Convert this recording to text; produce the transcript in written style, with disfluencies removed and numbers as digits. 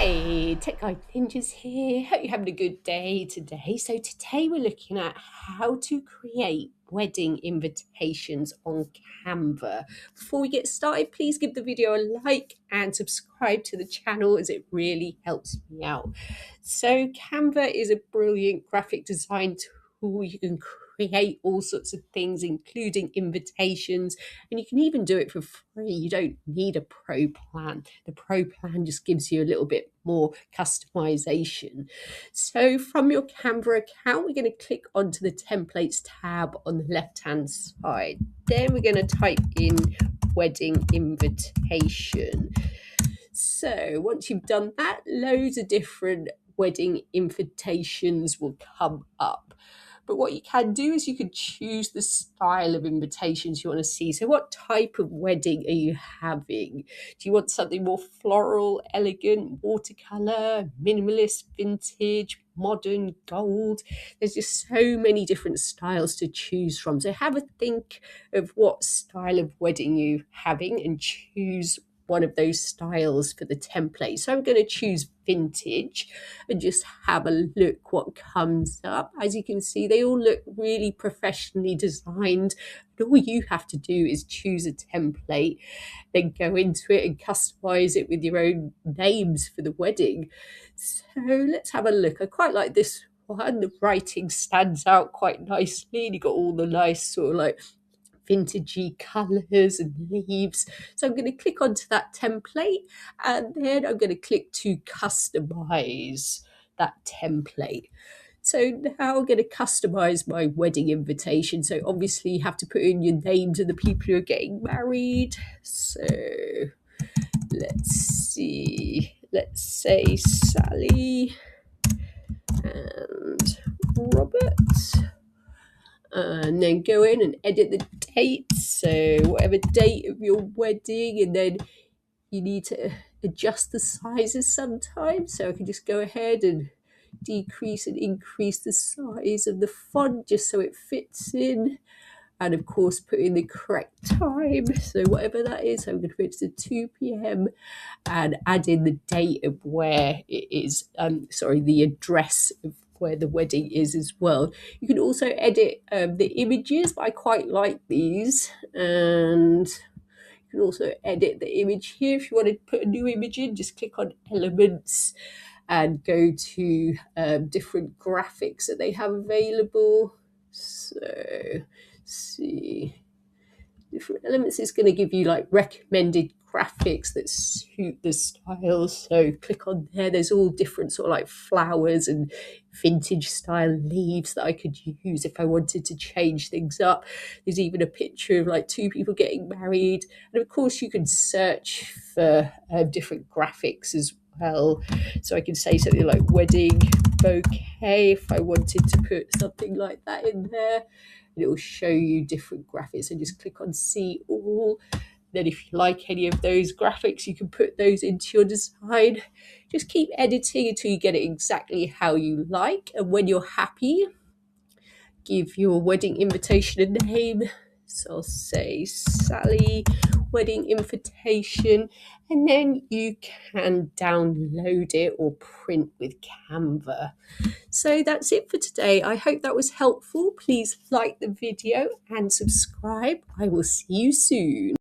Hey, Tech Guide Ninjas here. Hope you're having a good day today. So today we're looking at how to create wedding invitations on Canva. Before we get started, please give the video a like and subscribe to the channel as it really helps me out. So Canva is a brilliant graphic design tool. You can create all sorts of things, including invitations, and you can even do it for free. You don't need a pro plan. The pro plan just gives you a little bit more customization. So from your Canva account, we're going to click onto the templates tab on the left hand side. Then we're going to type in wedding invitation. So once you've done that, loads of different wedding invitations will come up. But what you can do is you can choose the style of invitations you want to see. So what type of wedding are you having? Do you want something more floral, elegant, watercolor, minimalist, vintage, modern, gold? There's just so many different styles to choose from. So have a think of what style of wedding you're having and choose one of those styles for the template. So I'm going to choose vintage and just have a look what comes up. As you can see, they all look really professionally designed. And all you have to do is choose a template, then go into it and customize it with your own names for the wedding. So let's have a look. I quite like this one. The writing stands out quite nicely. You've got all the nice sort of like vintagey colours and leaves. So I'm going to click onto that template and then I'm going to click to customize that template. So now I'm going to customize my wedding invitation. So obviously you have to put in your names of the people who are getting married. So let's see, let's say Sally and Robert. And then go in and edit the date. So whatever date of your wedding, and then you need to adjust the sizes sometimes. So I can just go ahead and decrease and increase the size of the font just so it fits in. And of course, put in the correct time. So whatever that is, I'm going to put it to 2 p.m. and add in the date of where it is, the address of where the wedding is as well. You can also edit the images, but I quite like these. And you can also edit the image here. If you want to put a new image in, just click on elements and go to different graphics that they have available. So see, different elements is going to give you like recommended graphics that suit the style. So click on there. There's all different sort of like flowers and vintage style leaves that I could use if I wanted to change things up. There's even a picture of like two people getting married. And of course you can search for different graphics as well. So I can say something like wedding bouquet if I wanted to put something like that in there. And it will show you different graphics. So just click on see all. Then if you like any of those graphics, you can put those into your design. Just keep editing until you get it exactly how you like. And when you're happy, give your wedding invitation a name. So I'll say Sally wedding invitation, and then you can download it or print with Canva. So that's it for today. I hope that was helpful. Please like the video and subscribe. I will see you soon.